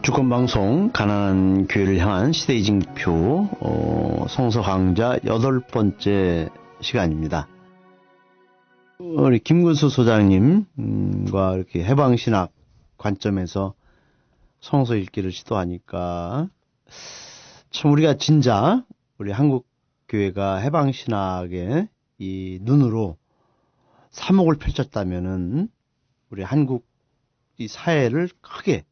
주권방송 가난한 교회를 향한 시대의 징표 성서 강좌 8번째 시간입니다. 우리 김근수 소장님과 이렇게 해방신학 관점에서 성서 읽기를 시도하니까 참 우리가 진짜 우리 한국 교회가 해방신학의 이 눈으로 사목을 펼쳤다면은 우리 한국 이 사회를 크게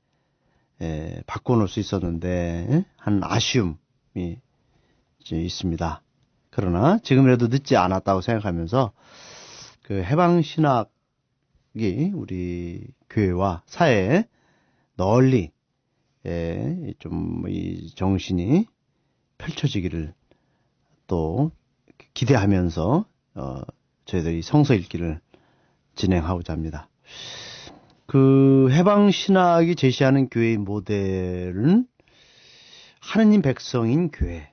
바꿔놓을 수 있었는데 한 아쉬움이 있습니다. 그러나 지금이라도 늦지 않았다고 생각하면서 그 해방신학이 우리 교회와 사회에 널리 좀 이 정신이 펼쳐지기를 또 기대하면서 저희들이 성서 읽기를 진행하고자 합니다. 그 해방신학이 제시하는 교회의 모델은 하느님 백성인 교회,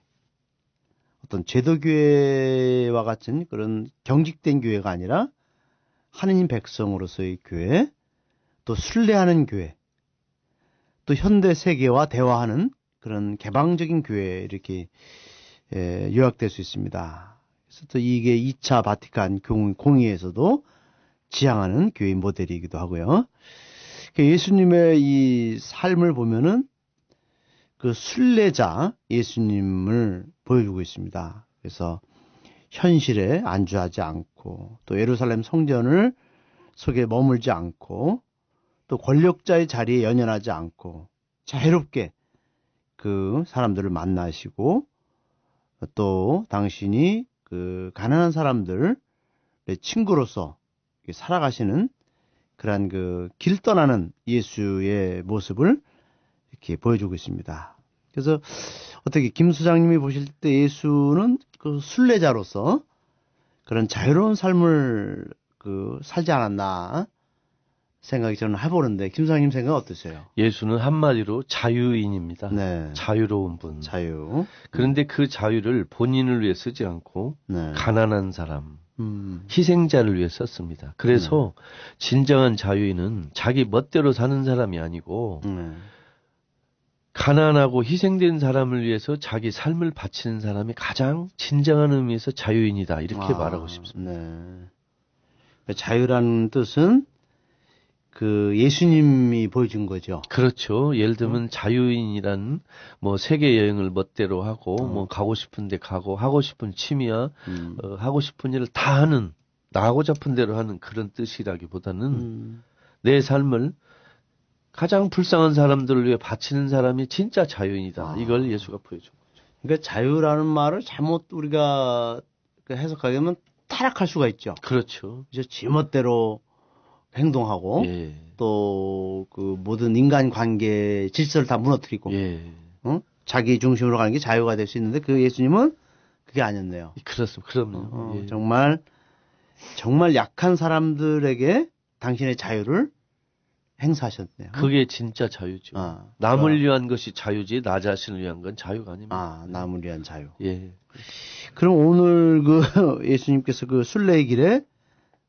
어떤 제도교회와 같은 그런 경직된 교회가 아니라 하느님 백성으로서의 교회, 또 순례하는 교회, 또 현대 세계와 대화하는 그런 개방적인 교회, 이렇게 요약될 수 있습니다. 그래서 또 이게 2차 바티칸 공의에서도 지향하는 교회 모델이기도 하고요. 예수님의 이 삶을 보면은 그 순례자 예수님을 보여주고 있습니다. 그래서 현실에 안주하지 않고 또 예루살렘 성전을 속에 머물지 않고 또 권력자의 자리에 연연하지 않고 자유롭게 그 사람들을 만나시고 또 당신이 그 가난한 사람들의 친구로서 살아가시는 그러한 그 길 떠나는 예수의 모습을 이렇게 보여주고 있습니다. 그래서 어떻게 김 소장님이 보실 때 예수는 그 순례자로서 그런 자유로운 삶을 살지 않았나 생각이 저는 해보는데 김 소장님 생각은 어떠세요? 예수는 한마디로 자유인입니다. 네. 자유로운 분. 자유. 그런데 그 자유를 본인을 위해 쓰지 않고 네. 가난한 사람, 희생자를 위해 썼습니다. 그래서 진정한 자유인은 자기 멋대로 사는 사람이 아니고 가난하고 희생된 사람을 위해서 자기 삶을 바치는 사람이 가장 진정한 의미에서 자유인이다. 이렇게 말하고 싶습니다. 네. 자유라는 뜻은 그 예수님이 보여준 거죠. 그렇죠. 예를 들면 자유인이란 뭐 세계 여행을 멋대로 하고 뭐 가고 싶은 데 가고 하고 싶은 취미야 하고 싶은 일을 다 하는 나하고자 싶은 대로 하는 그런 뜻이라기보다는 내 삶을 가장 불쌍한 사람들을 위해 바치는 사람이 진짜 자유인이다. 이걸 예수가 보여준 거죠. 그러니까 자유라는 말을 잘못 우리가 해석하게 되면 타락할 수가 있죠. 그렇죠. 이제 지멋대로 행동하고 또 그 모든 인간 관계 질서를 다 무너뜨리고 자기 중심으로 가는 게 자유가 될 수 있는데 그 예수님은 그게 아니었네요. 그렇습니다. 그럼요. 정말 약한 사람들에게 당신의 자유를 행사하셨네요. 그게 진짜 자유죠. 남을 위한 것이 자유지 나 자신을 위한 건 자유가 아닙니다. 남을 위한 자유. 예. 그럼 오늘 그 예수님께서 그 순례의 길에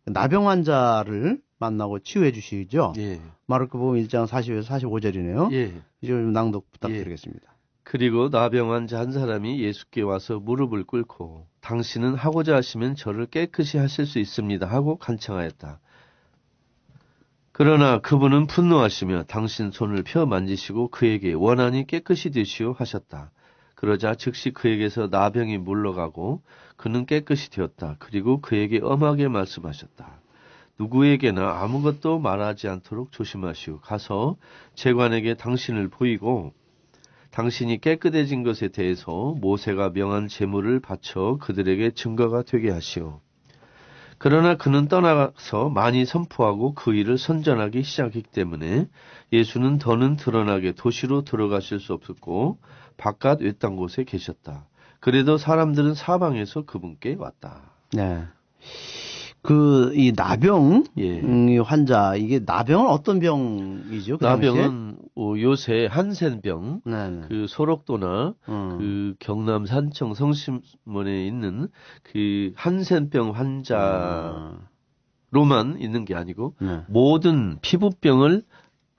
나병 환자를 만나고 치유해 주시죠. 예. 마르코복음 1장 40에서 45절이네요. 예. 이제 좀 낭독 부탁드리겠습니다. 예. 그리고 나병 환자 한 사람이 예수께 와서 무릎을 꿇고 당신은 하고자 하시면 저를 깨끗이 하실 수 있습니다 하고 간청하였다. 그러나 그분은 분노하시며 당신 손을 펴 만지시고 그에게 원하니 깨끗이 되시오 하셨다. 그러자 즉시 그에게서 나병이 물러가고 그는 깨끗이 되었다. 그리고 그에게 엄하게 말씀하셨다. 누구에게나 아무것도 말하지 않도록 조심하시오. 가서 재관에게 당신을 보이고 당신이 깨끗해진 것에 대해서 모세가 명한 제물을 바쳐 그들에게 증거가 되게 하시오. 그러나 그는 떠나서 많이 선포하고 그 일을 선전하기 시작했기 때문에 예수는 더는 드러나게 도시로 들어가실 수 없었고 바깥 외딴 곳에 계셨다. 그래도 사람들은 사방에서 그분께 왔다. 네. 이 나병 환자, 이게 나병은 어떤 병이죠? 그 나병은 요새 한센병, 그 소록도나 그 경남 산청 성심원에 있는 그 한센병 환자로만 있는 게 아니고 모든 피부병을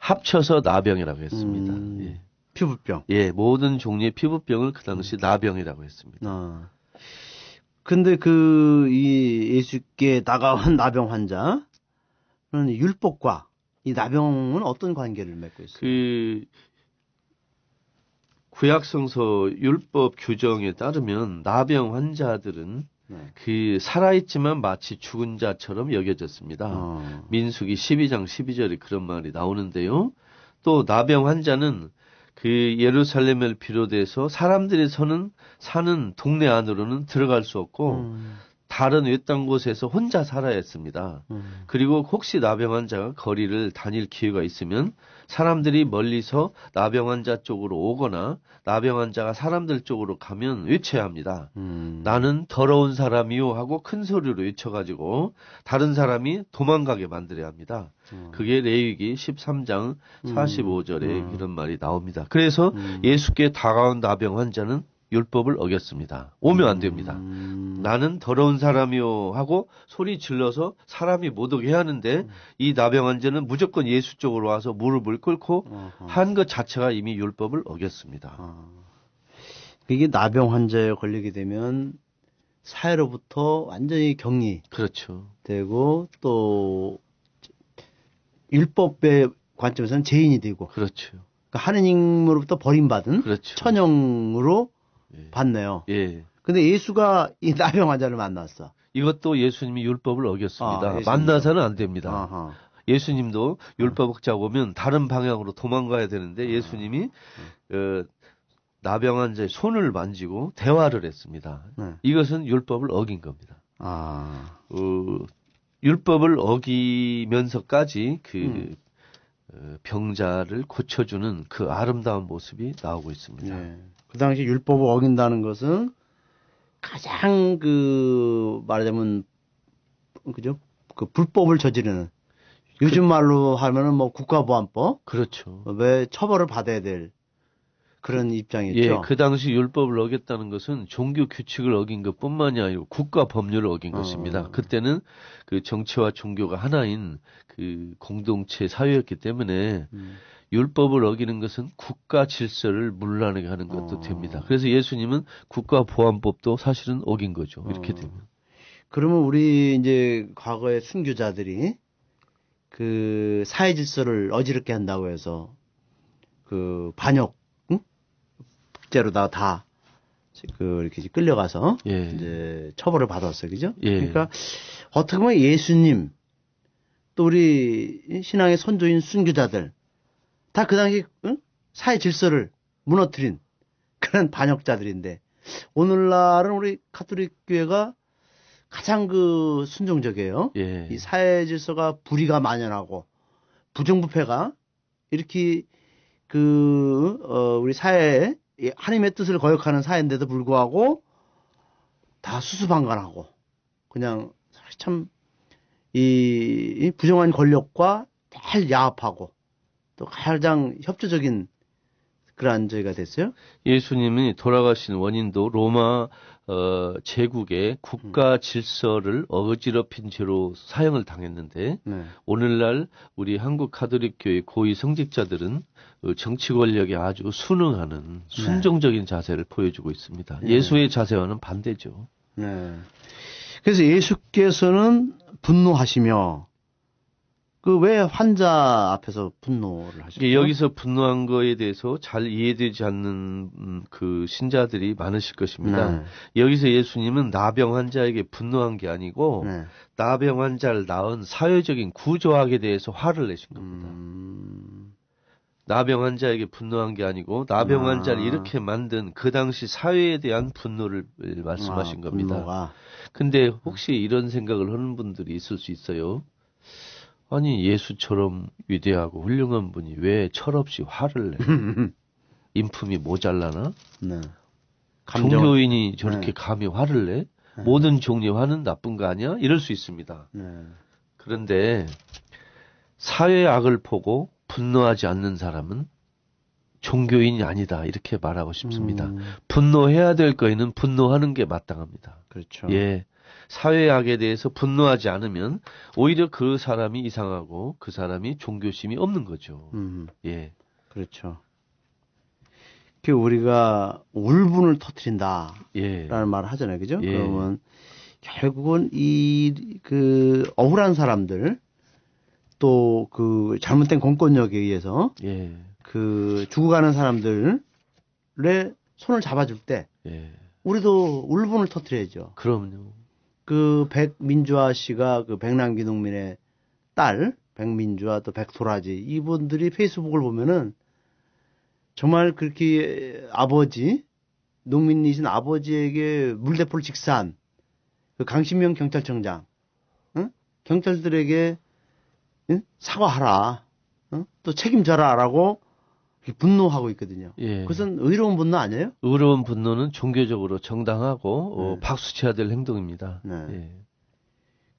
합쳐서 나병이라고 했습니다. 예. 피부병. 예, 모든 종류의 피부병을 그 당시 나병이라고 했습니다. 근데 이 예수께 다가온 나병 환자는 율법과 이 나병은 어떤 관계를 맺고 있어요? 구약성서 율법 규정에 따르면 나병 환자들은 살아있지만 마치 죽은 자처럼 여겨졌습니다. 민수기 12장 12절에 그런 말이 나오는데요. 또 나병 환자는 예루살렘을 비롯해서 사람들이 사는 동네 안으로는 들어갈 수 없고 다른 외딴 곳에서 혼자 살아야 했습니다. 그리고 혹시 나병 환자가 거리를 다닐 기회가 있으면 사람들이 멀리서 나병 환자 쪽으로 오거나 나병 환자가 사람들 쪽으로 가면 외쳐야 합니다. 나는 더러운 사람이요 하고 큰 소리로 외쳐가지고 다른 사람이 도망가게 만들어야 합니다. 그게 레위기 13장 45절에 이런 말이 나옵니다. 그래서 예수께 다가온 나병 환자는 율법을 어겼습니다. 오면 안 됩니다. 나는 더러운 사람이요 하고 소리 질러서 사람이 못 오게 해야 하는데 이 나병 환자는 무조건 예수 쪽으로 와서 무릎을 꿇고 한 것 자체가 이미 율법을 어겼습니다. 이게 나병 환자에 걸리게 되면 사회로부터 완전히 격리. 그렇죠. 되고 또 율법의 관점에서는 죄인이 되고. 그렇죠. 그러니까 하느님으로부터 버림받은 그렇죠. 천형으로 받네요. 예. 근데 예수가 이 나병 환자를 만났어. 이것도 예수님이 율법을 어겼습니다. 만나서는 안 됩니다. 아하. 예수님도 율법 억자 보면 다른 방향으로 도망가야 되는데 예수님이 나병 환자의 손을 만지고 대화를 했습니다. 이것은 율법을 어긴 겁니다. 율법을 어기면서까지 병자를 고쳐주는 그 아름다운 모습이 나오고 있습니다. 네. 그 당시 율법을 어긴다는 것은 가장 말하자면 그죠? 불법을 저지르는 요즘 말로 하면은 뭐 국가보안법. 그렇죠. 왜 처벌을 받아야 될 그런 입장이죠. 예, 그 당시 율법을 어겼다는 것은 종교 규칙을 어긴 것뿐만이 아니고 국가 법률을 어긴 것입니다. 그때는 정치와 종교가 하나인 공동체 사회였기 때문에 율법을 어기는 것은 국가 질서를 문란하게 하는 것도 됩니다. 그래서 예수님은 국가보안법도 사실은 어긴 거죠. 이렇게 되면. 그러면 우리 이제 과거의 순교자들이 사회 질서를 어지럽게 한다고 해서 반역 제로 다 이렇게 끌려가서 이제 처벌을 받았어요, 그죠? 그러니까 어떻게 보면 예수님 또 우리 신앙의 선조인 순교자들 다 그 당시 사회 질서를 무너뜨린 그런 반역자들인데 오늘날은 우리 가톨릭 교회가 가장 순종적이에요. 이 사회 질서가 불의가 만연하고 부정부패가 이렇게 우리 사회에 하나님의 뜻을 거역하는 사회인데도 불구하고 다 수수방관하고 그냥 참 이 부정한 권력과 잘 야합하고 또 가장 협조적인 그러한 저희가 됐어요. 예수님이 돌아가신 원인도 로마 제국의 국가 질서를 어지럽힌 죄로 사형을 당했는데 오늘날 우리 한국 가톨릭 교회 고위 성직자들은 정치 권력에 아주 순응하는 순종적인 자세를 보여주고 있습니다. 예수의 자세와는 반대죠. 그래서 예수께서는 분노하시며 왜 환자 앞에서 분노를 하셨죠? 여기서 분노한 거에 대해서 잘 이해되지 않는 신자들이 많으실 것입니다. 여기서 예수님은 나병 환자에게 분노한 게 아니고 나병 환자를 낳은 사회적인 구조학에 대해서 화를 내신 겁니다. 나병 환자에게 분노한 게 아니고 나병 환자를 이렇게 만든 그 당시 사회에 대한 분노를 말씀하신 겁니다. 근데 혹시 이런 생각을 하는 분들이 있을 수 있어요. 아니 예수처럼 위대하고 훌륭한 분이 왜 철없이 화를 내? 인품이 모자라나? 종교인이 저렇게 감히 화를 내? 모든 종류의 화는 나쁜 거 아니야? 이럴 수 있습니다. 그런데 사회의 악을 보고 분노하지 않는 사람은 종교인이 아니다 이렇게 말하고 싶습니다. 분노해야 될 거에는 분노하는 게 마땅합니다. 그렇죠. 예, 사회악에 대해서 분노하지 않으면 오히려 그 사람이 이상하고 그 사람이 종교심이 없는 거죠. 예. 그렇죠. 그 우리가 울분을 터뜨린다라는 예. 말을 하잖아요. 그죠? 예. 그러면 결국은 그 억울한 사람들 또 그 잘못된 공권력에 의해서 예. 그 죽어가는 사람들의 손을 잡아줄 때 예. 우리도 울분을 터뜨려야죠. 그럼요. 그 백민주아 씨가 그 백남기 농민의 딸 백민주아 또 백도라지 이분들이 페이스북을 보면은 정말 그렇게 아버지 농민이신 아버지에게 물대포를 직사한 그 강신명 경찰청장, 응? 경찰들에게 응? 사과하라, 응? 또 책임져라라고 분노하고 있거든요. 예. 그것은 의로운 분노 아니에요? 의로운 분노는 종교적으로 정당하고 박수 쳐야 될 행동입니다. 네. 예.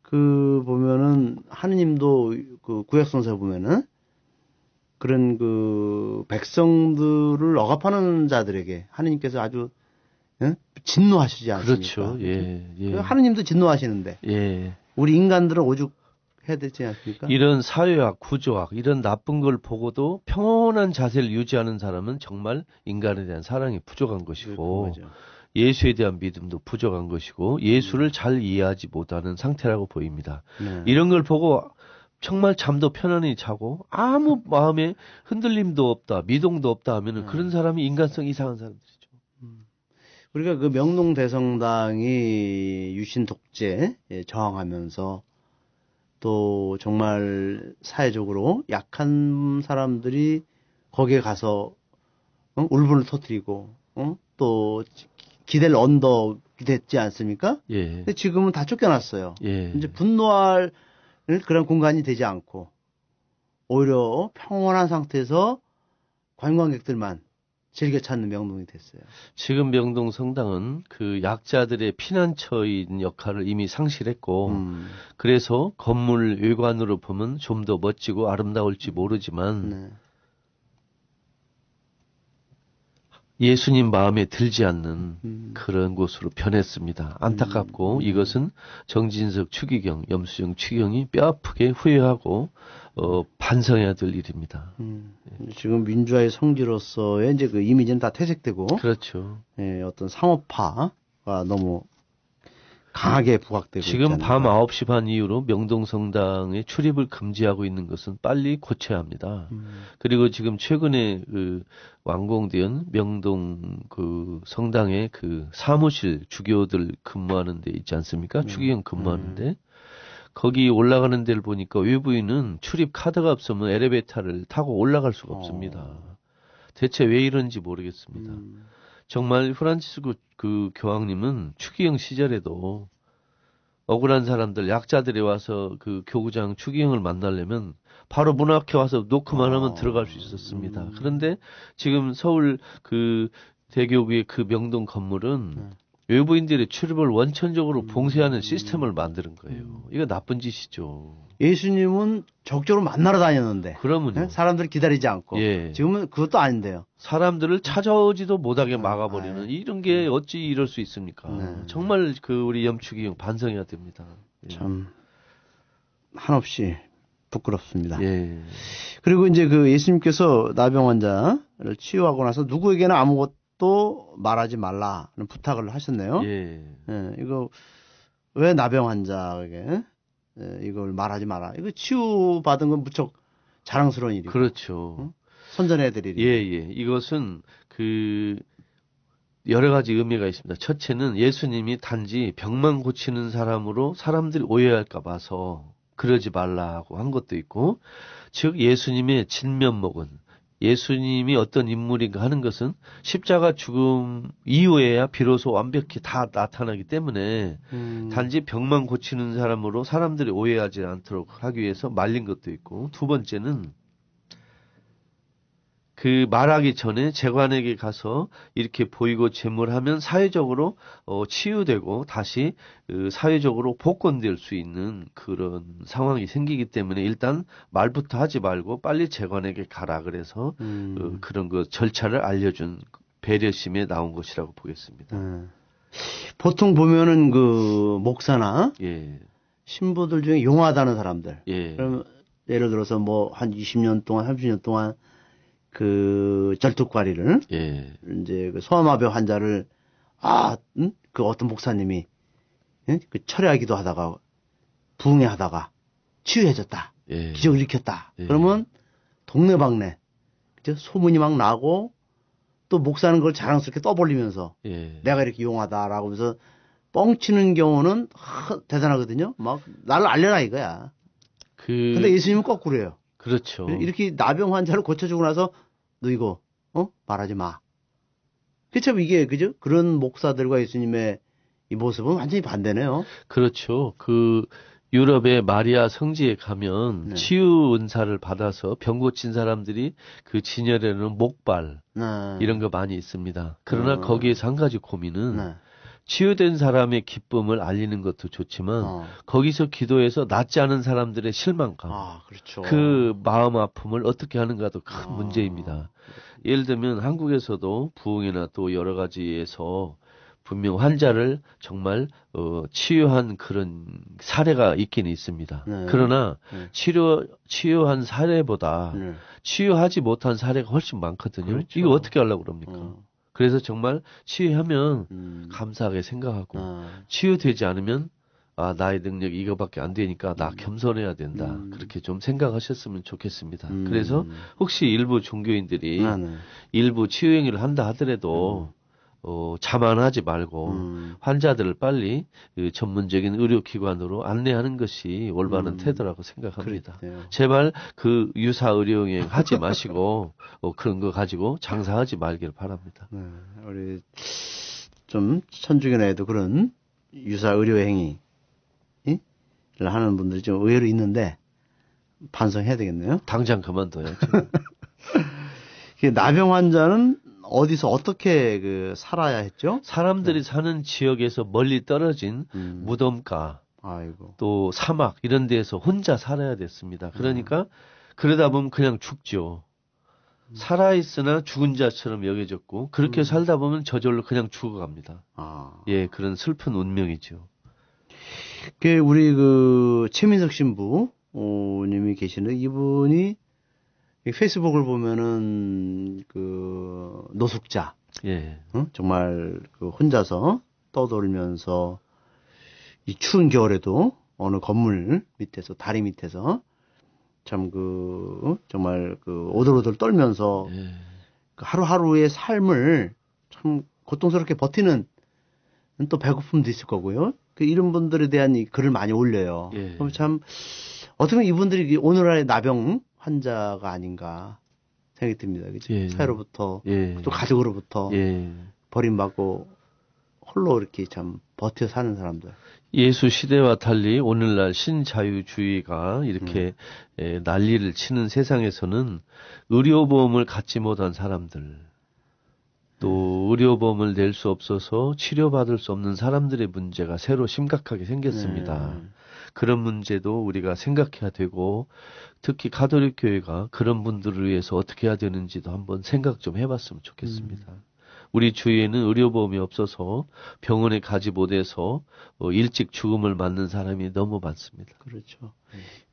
그 보면은 하느님도 그 구약성서에 보면은 그런 그 백성들을 억압하는 자들에게 하느님께서 아주 진노하시지 않습니까? 그렇죠. 예. 예. 하느님도 진노하시는데 예. 우리 인간들은 오죽 해야 되지 않습니까? 이런 사회학, 구조학, 이런 나쁜 걸 보고도 평온한 자세를 유지하는 사람은 정말 인간에 대한 사랑이 부족한 것이고 예수에 대한 믿음도 부족한 것이고 예수를 잘 이해하지 못하는 상태라고 보입니다. 네. 이런 걸 보고 정말 잠도 편안히 자고 아무 마음에 흔들림도 없다, 미동도 없다 하면은 그런 사람이 인간성 이상한 사람들이죠. 우리가 그 명동대성당이 유신 독재에 저항하면서 또 정말 사회적으로 약한 사람들이 거기에 가서 울분을 터뜨리고 또 기댈 언덕이 됐지 않습니까? 예. 근데 지금은 다 쫓겨났어요. 예. 이제 분노할 그런 공간이 되지 않고 오히려 평온한 상태에서 관광객들만 즐겨 찾는 명동이 됐어요. 지금 명동 성당은 그 약자들의 피난처인 역할을 이미 상실했고 그래서 건물 외관으로 보면 좀 더 멋지고 아름다울지 모르지만 네. 예수님 마음에 들지 않는 그런 곳으로 변했습니다. 안타깝고 이것은 정진석 추기경, 염수정 추기경이 뼈아프게 후회하고 반성해야 될 일입니다. 지금 민주화의 성지로서의 이제 그 이미지는 다 퇴색되고, 그렇죠. 예, 어떤 상업화가 너무 강하게 부각되고 지금 있잖아요. 밤 9시 반 이후로 명동 성당에 출입을 금지하고 있는 것은 빨리 고쳐야 합니다. 그리고 지금 최근에 그 완공된 명동 그 성당의 그 사무실 주교들 근무하는 데 있지 않습니까? 추기경 근무하는데 거기 올라가는 데를 보니까 외부인은 출입 카드가 없으면 엘리베이터를 타고 올라갈 수가 없습니다. 대체 왜 이런지 모르겠습니다. 정말 프란치스코 그 교황님은 추기경 시절에도 억울한 사람들, 약자들이 와서 그 교구장 추기경을 만나려면 바로 문 앞에 와서 노크만 하면 들어갈 수 있었습니다. 그런데 지금 서울 그 대교구의 그 명동 건물은 외부인들의 출입을 원천적으로 봉쇄하는 시스템을 만드는 거예요. 이거 나쁜 짓이죠. 예수님은 적극적으로 만나러 다녔는데. 그러면요. 사람들 기다리지 않고. 예. 지금은 그것도 아닌데요. 사람들을 찾아오지도 못하게 막아버리는 이런 게 어찌 이럴 수 있습니까? 정말 그 우리 염축이 반성해야 됩니다. 참 한없이 부끄럽습니다. 예. 그리고 이제 그 예수님께서 나병 환자를 치유하고 나서 누구에게나 아무것도 말하지 말라는 부탁을 하셨네요. 예. 예, 이거 왜 나병 환자에게 이걸 말하지 마라. 이거 치유받은 건 무척 자랑스러운 일이고. 그렇죠. 선전해야 될 일이고. 예, 예. 이것은 그 여러 가지 의미가 있습니다. 첫째는 예수님이 단지 병만 고치는 사람으로 사람들이 오해할까 봐서 그러지 말라고 한 것도 있고, 즉 예수님의 진면목은 예수님이 어떤 인물인가 하는 것은 십자가 죽음 이후에야 비로소 완벽히 다 나타나기 때문에 단지 병만 고치는 사람으로 사람들이 오해하지 않도록 하기 위해서 말린 것도 있고, 두 번째는 그 말하기 전에 재관에게 가서 이렇게 보이고 제물하면 사회적으로 치유되고 다시 사회적으로 복권될 수 있는 그런 상황이 생기기 때문에 일단 말부터 하지 말고 빨리 재관에게 가라 그래서 그런 그 절차를 알려준 배려심에 나온 것이라고 보겠습니다. 보통 보면은 그 목사나 예. 신부들 중에 용하다는 사람들. 예. 그럼 예를 들어서 뭐 한 20년 동안, 30년 동안 그 절뚝과리를 예. 이제 그 소아마비 환자를 그 어떤 목사님이 그 철야 기도하다가 부흥회하다가 치유해졌다. 예. 기적을 일으켰다. 예. 그러면 동네방네 그죠? 소문이 막 나고 또 목사는 그걸 자랑스럽게 떠벌리면서 예. 내가 이렇게 용하다라고 하면서 뻥치는 경우는 대단하거든요. 막 나를 알려라 이거야. 근데 예수님은 거꾸로예요. 그렇죠. 이렇게 나병 환자를 고쳐주고 나서 너 이거 말하지 마. 그참 이게 그죠? 그런 목사들과 예수님의 이 모습은 완전히 반대네요. 그렇죠. 그 유럽의 마리아 성지에 가면 네. 치유 은사를 받아서 병 고친 사람들이 그 진열에는 목발 네. 이런 거 많이 있습니다. 그러나 거기에서 한 가지 고민은 네. 치유된 사람의 기쁨을 알리는 것도 좋지만 거기서 기도해서 낫지 않은 사람들의 실망감, 그렇죠. 그 마음 아픔을 어떻게 하는가도 큰 문제입니다. 예를 들면 한국에서도 부흥이나 또 여러 가지에서 분명 환자를 정말 치유한 그런 사례가 있긴 있습니다. 네. 그러나 치유한 사례보다 치유하지 못한 사례가 훨씬 많거든요. 그렇죠. 이거 어떻게 하려고 그럽니까? 그래서 정말 치유하면 감사하게 생각하고 치유되지 않으면 나의 능력이 이거밖에 안 되니까 나 겸손해야 된다. 그렇게 좀 생각하셨으면 좋겠습니다. 그래서 혹시 일부 종교인들이 일부 치유 행위를 한다 하더라도 자만하지 말고 환자들을 빨리 그 전문적인 의료기관으로 안내하는 것이 올바른 태도라고 생각합니다. 그렇대요. 제발 그 유사 의료행 하지 마시고 그런 거 가지고 장사하지 말기를 바랍니다. 네, 우리 좀 천주교내에도 그런 유사 의료행위를 하는 분들이 좀 의외로 있는데 반성해야 되겠네요. 당장 그만둬야죠. 나병 환자는 어디서 어떻게 살아야 했죠? 사람들이 사는 지역에서 멀리 떨어진 무덤가, 또 사막 이런 데에서 혼자 살아야 됐습니다. 그러니까 그러다 보면 그냥 죽죠. 살아있으나 죽은 자처럼 여겨졌고 그렇게 살다 보면 저절로 그냥 죽어갑니다. 예, 그런 슬픈 운명이죠. 우리 최민석 신부님이 계시는데 이분이 페이스북을 보면은 노숙자, 예, 정말 혼자서 떠돌면서 이 추운 겨울에도 어느 건물 밑에서 다리 밑에서 참 정말 오돌오돌 떨면서 예. 하루하루의 삶을 참 고통스럽게 버티는 또 배고픔도 있을 거고요. 이런 분들에 대한 이 글을 많이 올려요. 예. 그럼 참 어떻게 보면 이분들이 오늘날의 나병 환자가 아닌가 생각이 듭니다. 그죠? 예. 사회로부터 예. 또 가족으로부터 예. 버림받고 홀로 이렇게 참 버텨 사는 사람들. 예수 시대와 달리 오늘날 신자유주의가 이렇게 난리를 치는 세상에서는 의료보험을 갖지 못한 사람들, 또 의료보험을 낼 수 없어서 치료받을 수 없는 사람들의 문제가 새로 심각하게 생겼습니다. 그런 문제도 우리가 생각해야 되고 특히 가톨릭 교회가 그런 분들을 위해서 어떻게 해야 되는지도 한번 생각 좀 해봤으면 좋겠습니다. 우리 주위에는 의료보험이 없어서 병원에 가지 못해서 일찍 죽음을 맞는 사람이 너무 많습니다. 그렇죠.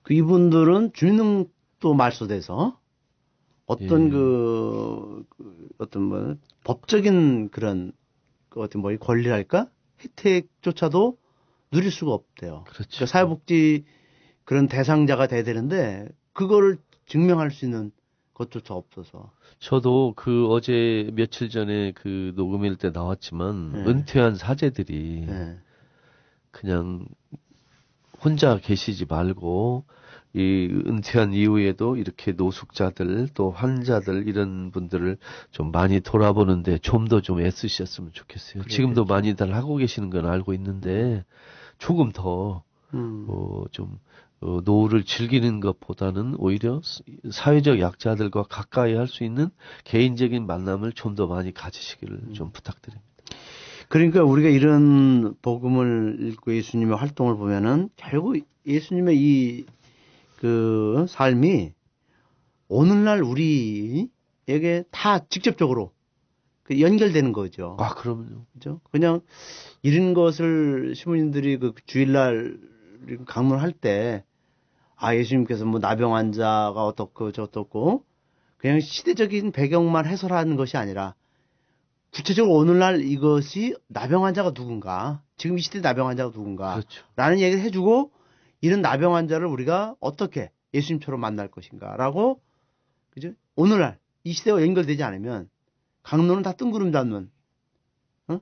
이분들은 주민등록도 말소돼서 어떤 어떤 법적인 그런 어떤 권리랄까 혜택조차도 누릴 수가 없대요. 그렇죠. 그러니까 사회복지 그런 대상자가 돼야 되는데 그거를 증명할 수 있는 것조차 없어서. 저도 어제 며칠 전에 녹음일 때 나왔지만 은퇴한 사제들이 그냥 혼자 계시지 말고 이 은퇴한 이후에도 이렇게 노숙자들 또 환자들 이런 분들을 좀 많이 돌아보는데 좀 더 좀 애쓰셨으면 좋겠어요. 그렇겠죠. 지금도 많이들 하고 계시는 건 알고 있는데 조금 더 노후를 즐기는 것보다는 오히려 사회적 약자들과 가까이 할 수 있는 개인적인 만남을 좀 더 많이 가지시기를 좀 부탁드립니다. 그러니까 우리가 이런 복음을 읽고 예수님의 활동을 보면은 결국 예수님의 이 삶이 오늘날 우리에게 다 직접적으로 연결되는 거죠. 아, 그럼요. 그죠? 그냥 이런 것을 시민들이 그 주일날 강론할 때, 예수님께서 뭐 나병 환자가 어떻고 저떻고, 그냥 시대적인 배경만 해설하는 것이 아니라, 구체적으로 오늘날 이것이 나병 환자가 누군가, 지금 이 시대 나병 환자가 누군가, 그렇죠. 라는 얘기를 해주고, 이런 나병 환자를 우리가 어떻게 예수님처럼 만날 것인가, 라고, 그죠? 오늘날 이 시대와 연결되지 않으면, 강론은 다 뜬구름 잡는,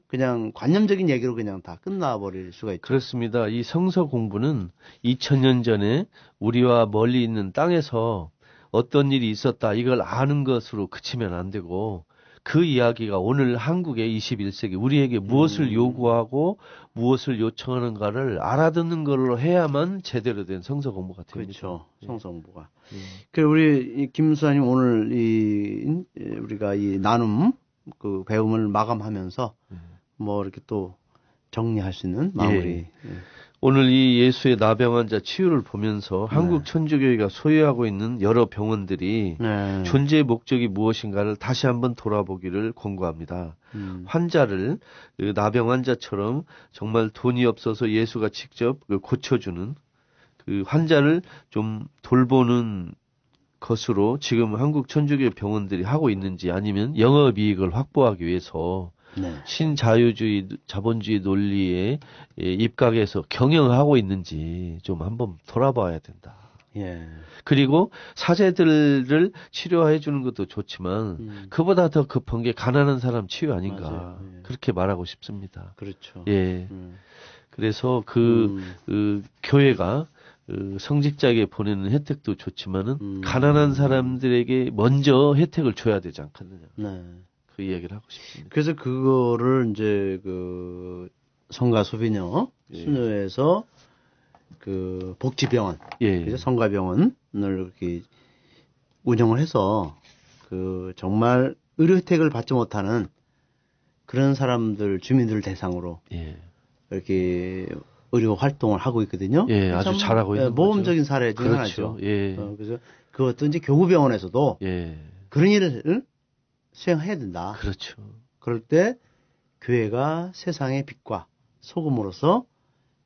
그냥 관념적인 얘기로 그냥 다 끝나버릴 수가 있죠. 그렇습니다. 이 성서 공부는 2000년 전에 우리와 멀리 있는 땅에서 어떤 일이 있었다 이걸 아는 것으로 그치면 안 되고 그 이야기가 오늘 한국의 21세기 우리에게 무엇을 요구하고 무엇을 요청하는가를 알아듣는 걸로 해야만 제대로 된 성서 공부가 됩니다. 그렇죠. 성서 공부가. 그 우리 김수사님 오늘 우리가 이 나눔 그 배움을 마감하면서 뭐 이렇게 또 정리할 수 있는 마무리. 오늘 이 예수의 나병 환자 치유를 보면서 한국 천주교회가 소유하고 있는 여러 병원들이 존재의 목적이 무엇인가를 다시 한번 돌아보기를 권고합니다. 환자를 그 나병 환자처럼 정말 돈이 없어서 예수가 직접 고쳐주는 그 환자를 좀 돌보는 것으로 지금 한국 천주교 병원들이 하고 있는지 아니면 영업이익을 확보하기 위해서 신자유주의, 자본주의 논리에 입각해서 경영하고 있는지 좀 한번 돌아봐야 된다. 그리고 사제들을 치료해 주는 것도 좋지만 그보다 더 급한 게 가난한 사람 치유 아닌가. 그렇게 말하고 싶습니다. 그렇죠. 그래서 그 교회가 성직자에게 보내는 혜택도 좋지만은 가난한 사람들에게 먼저 혜택을 줘야 되지 않겠느냐. 그 이야기를 하고 싶습니다. 그래서 그거를 이제 그 성가 소비녀 수녀에서 그 복지병원, 그래서 성가병원을 이렇게 운영을 해서 그 정말 의료 혜택을 받지 못하는 그런 사람들 주민들을 대상으로 이렇게 의료 활동을 하고 있거든요. 아주 잘하고 있는 모범적인 사례 중 하나죠. 그래서 그것도 이제 교구병원에서도 그런 일을 수행해야 된다. 그렇죠. 그럴 때 교회가 세상의 빛과 소금으로서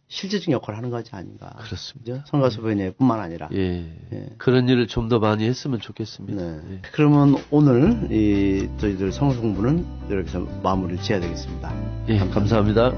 실제적인 역할을 하는 것이 아닌가. 그렇습니다. 성가소변회뿐만 아니라. 그런 일을 좀 더 많이 했으면 좋겠습니다. 그러면 오늘 저희들 성서 공부는 이렇게 해서 마무리를 지어야 되겠습니다. 감사합니다.